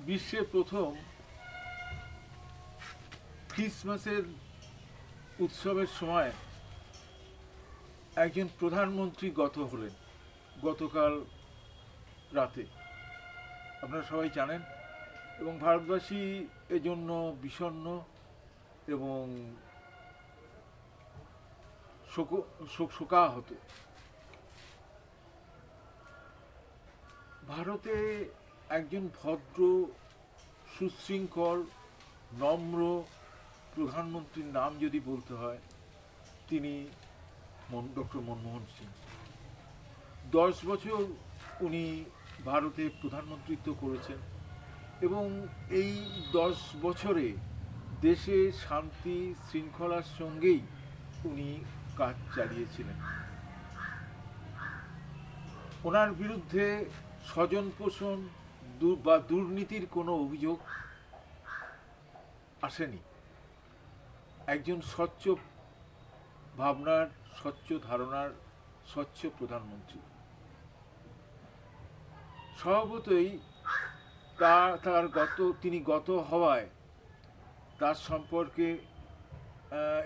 বিশ্বে প্রথম ক্রিসমাসের উৎসবের সময় একজন প্রধানমন্ত্রী গত হলেন গতকাল রাতে, আপনারা সবাই জানেন। এবং ভারতবাসী এজন্য বিষণ্ণ এবং শোকাহত। ভারতে একজন ভদ্র, সুশৃঙ্খল, নম্র প্রধানমন্ত্রীর নাম যদি বলতে হয়, তিনি ডক্টর মনমোহন সিং। 10 বছর উনি ভারতে প্রধানমন্ত্রিত্ব করেছেন এবং এই 10 বছরে দেশে শান্তি শৃঙ্খলার সঙ্গেই উনি কাজ চালিয়েছিলেন। ওনার বিরুদ্ধে স্বজন পোষণ বা দুর্নীতির কোনো অভিযোগ আসেনি। একজন স্বচ্ছ ভাবনার, স্বচ্ছ ধারণার, স্বচ্ছ প্রধানমন্ত্রী। স্বভাবতই তিনি গত হওয়ায় তার সম্পর্কে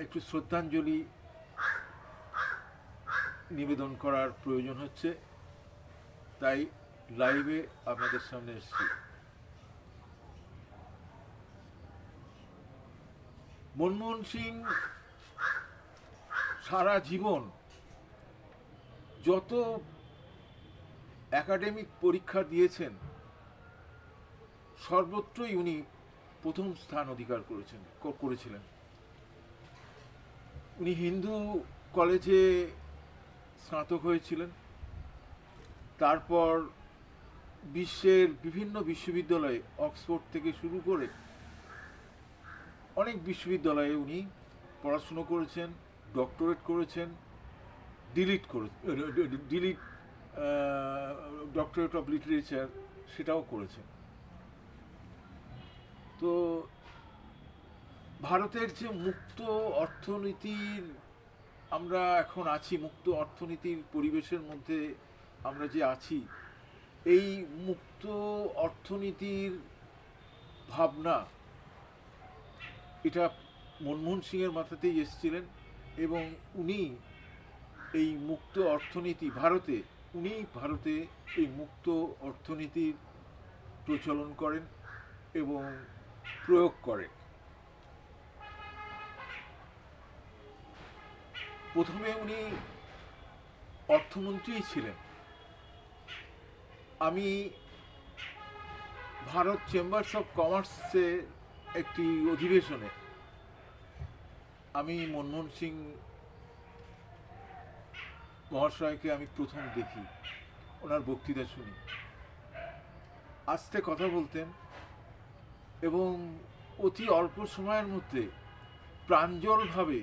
একটু শ্রদ্ধাঞ্জলি নিবেদন করার প্রয়োজন হচ্ছে, তাই লাইভে আপনাদের সামনে এসেছি। মনমোহন সিং সারা জীবন যত একাডেমিক পরীক্ষা দিয়েছেন সর্বত্রই উনি প্রথম স্থান অধিকার করেছিলেন। উনি হিন্দু কলেজে স্নাতক হয়েছিলেন, তারপর বিশ্বের বিভিন্ন বিশ্ববিদ্যালয়ে, অক্সফোর্ড থেকে শুরু করে অনেক বিশ্ববিদ্যালয়ে উনি পড়াশুনো করেছেন, ডক্টরেট করেছেন, ডক্টরেট অফ লিটারেচার সেটাও করেছেন। তো ভারতের যে মুক্ত অর্থনীতির আমরা এখন আছি, মুক্ত অর্থনীতির পরিবেশের মধ্যে আমরা যে আছি, এই মুক্ত অর্থনীতির ভাবনা এটা মনমোহন সিংয়ের মাথাতেই এসেছিলেন এবং উনি এই মুক্ত অর্থনীতি ভারতে এই মুক্ত অর্থনীতির প্রচলন করেন এবং প্রয়োগ করেন। প্রথমে উনি অর্থমন্ত্রী ছিলেন। আমি ভারত চেম্বার্স অফ কমার্সে একটি অধিবেশনে আমি মনমোহন সিং মহাশয়কে আমি প্রথম দেখি, ওনার বক্তৃতা শুনি। আস্তে কথা বলতেন এবং অতি অল্প সময়ের মধ্যে প্রাঞ্জলভাবে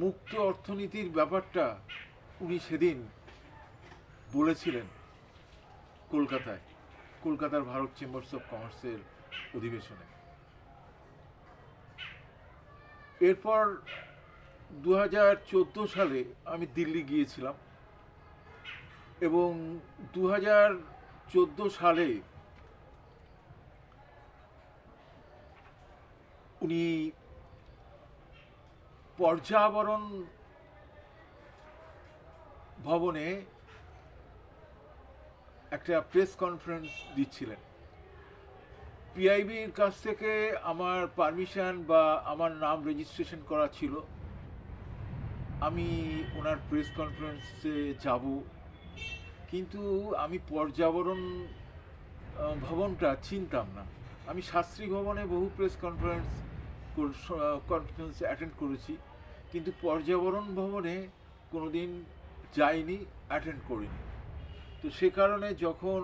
মুক্ত অর্থনীতির ব্যাপারটা উনি সেদিন বলেছিলেন কলকাতার ভারত চেম্বার্স অফ কমার্সের অধিবেশনে। এরপর 2014 সালে আমি দিল্লি গিয়েছিলাম এবং 2014 সালে উনি পর্যাবরণ ভবনে একটা প্রেস কনফারেন্স দিচ্ছিলেন। পিআইবির কাছ থেকে আমার পারমিশন বা আমার নাম রেজিস্ট্রেশন করা ছিল, আমি ওনার প্রেস কনফারেন্সে যাব, কিন্তু আমি পর্যাবরণ ভবনটা চিনতাম না। আমি শাস্ত্রী ভবনে বহু প্রেস কনফারেন্স অ্যাটেন্ড করেছি, কিন্তু পর্যাবরণ ভবনে কোনোদিন যাইনি, অ্যাটেন্ড করিনি। তো সে কারণে যখন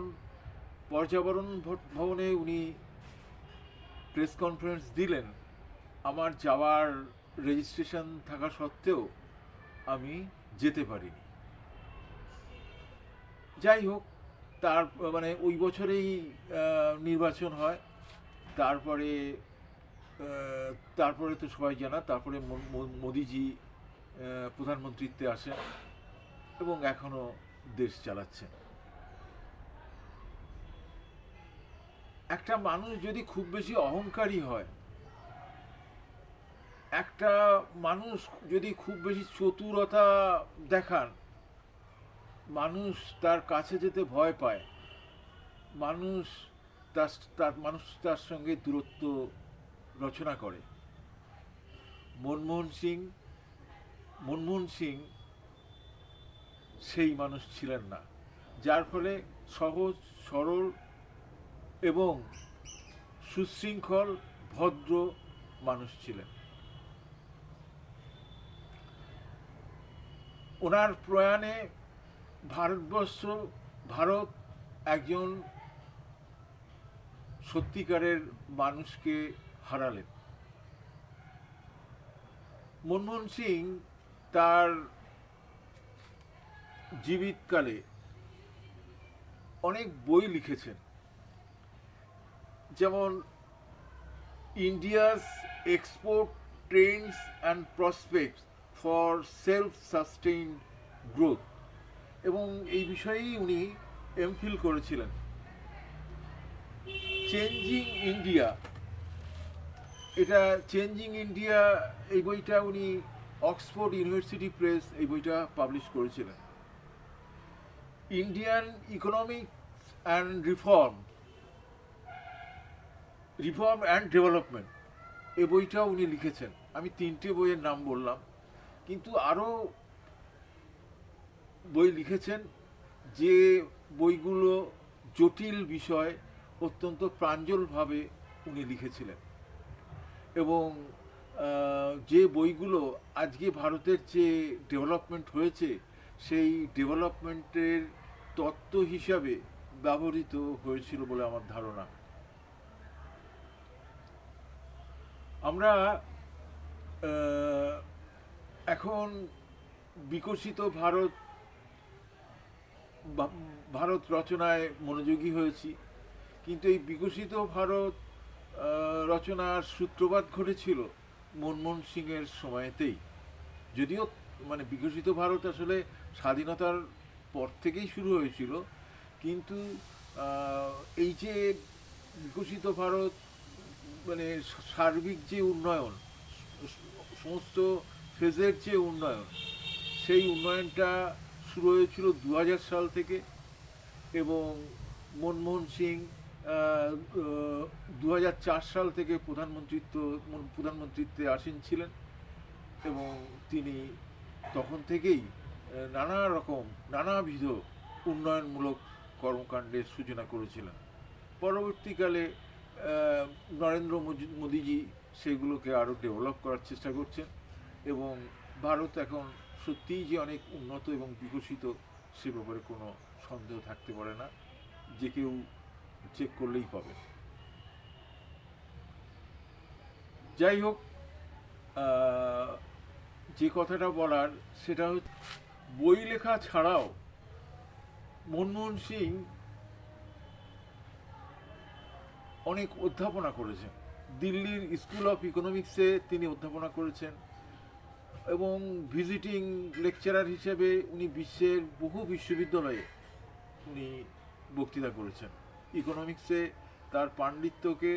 পর্যাবরণ ভবনে উনি প্রেস কনফারেন্স দিলেন, আমার যাওয়ার রেজিস্ট্রেশন থাকা সত্ত্বেও আমি যেতে পারিনি। যাই হোক, ওই বছরেই নির্বাচন হয়। তারপরে তো সবাই জানা, তারপরে মোদিজি প্রধানমন্ত্রীত্বে আসেন এবং এখনো দেশ চালাচ্ছেন। একটা মানুষ যদি খুব বেশি অহংকারী হয়, একটা মানুষ যদি খুব বেশি চতুরতা দেখান, মানুষ তার কাছে যেতে ভয় পায়, মানুষ তার সঙ্গে দূরত্ব রচনা করে। মনমোহন সিং মনমোহন সিং সেই মানুষ ছিলেন না, যার ফলে সহজ সরল এবং সুশৃঙ্খল ভদ্র মানুষ ছিলেন। ওনার প্রয়াণে ভারত একজন সত্যিকারের মানুষকে হারালেন। মনমোহন সিং তার জীবিতকালে অনেক বই লিখেছেন, যেমন India's export Trends and prospects for self sustained growth, এবং এই বিষয়েই উনি এমফিল করেছিলেন। চেঞ্জিং ইন্ডিয়া, এই বইটা উনি অক্সফোর্ড ইউনিভার্সিটি প্রেস এই বইটা পাবলিশ করেছিলেন। Indian economics and reform and development এই বইটাও উনি লিখেছেন। আমি 3টে বইয়ের নাম বললাম, কিন্তু আরও বই লিখেছেন, যে বইগুলো জটিল বিষয় অত্যন্ত প্রাঞ্জলভাবে উনি লিখেছিলেন, এবং যে বইগুলো আজকে ভারতের যে ডেভেলপমেন্ট হয়েছে সেই ডেভেলপমেন্টের তত্ত্ব হিসাবে ব্যবহৃত হয়েছিল বলে আমার ধারণা। আমরা এখন বিকশিত ভারত রচনায় মনোযোগী হয়েছি, কিন্তু এই বিকশিত ভারত রচনার সূত্রপাত ঘটেছিল মনমোহন সিংয়ের সময়তেই। যদিও মানে বিকশিত ভারত আসলে স্বাধীনতার পর থেকেই শুরু হয়েছিল, কিন্তু এই যে বিকশিত ভারত মানে সার্বিক যে উন্নয়ন, সমস্ত ফেজের যে উন্নয়ন, সেই উন্নয়নটা শুরু হয়েছিল 2000 সাল থেকে, এবং মনমোহন সিং 2004 সাল থেকে প্রধানমন্ত্রীত্বে আসীন ছিলেন, এবং তিনি তখন থেকেই নানাবিধ উন্নয়নমূলক কর্মকাণ্ডের সূচনা করেছিলেন। পরবর্তীকালে নরেন্দ্র মোদীজি সেগুলোকে আরও ডেভেলপ করার চেষ্টা করছেন, এবং ভারত এখন সত্যিই যে অনেক উন্নত এবং বিকশিত সে ব্যাপারে কোনো সন্দেহ থাকতে পারে না, যে কেউ চেক করলেই পাবে। যাই হোক, যে কথাটা বলার সেটা হচ্ছে, বই লেখা ছাড়াও মনমোহন সিং অনেক অধ্যাপনা করেছেন। দিল্লির স্কুল অফ ইকোনমিক্সে তিনি অধ্যাপনা করেছেন, এবং ভিজিটিং লেকচারার হিসেবে উনি বিশ্বের বহু বিশ্ববিদ্যালয়ে উনি বক্তৃতা করেছেন। ইকোনমিক্সে তার পাণ্ডিত্যকে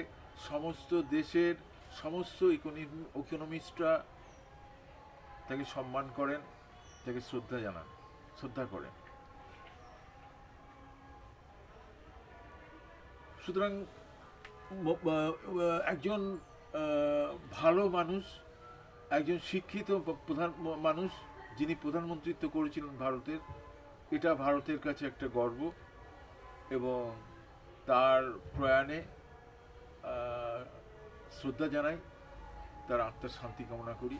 সমস্ত দেশের সমস্ত ইকোনমিস্টরা তাকে সম্মান করেন, তাকে শ্রদ্ধা করেন। সুতরাং একজন ভালো মানুষ, একজন শিক্ষিত মানুষ যিনি প্রধানমন্ত্রিত্ব করেছিলেন ভারতের, এটা ভারতের কাছে একটা গর্ব, এবং তার প্রয়াণে শ্রদ্ধা জানাই, তার আত্মার শান্তি কামনা করি।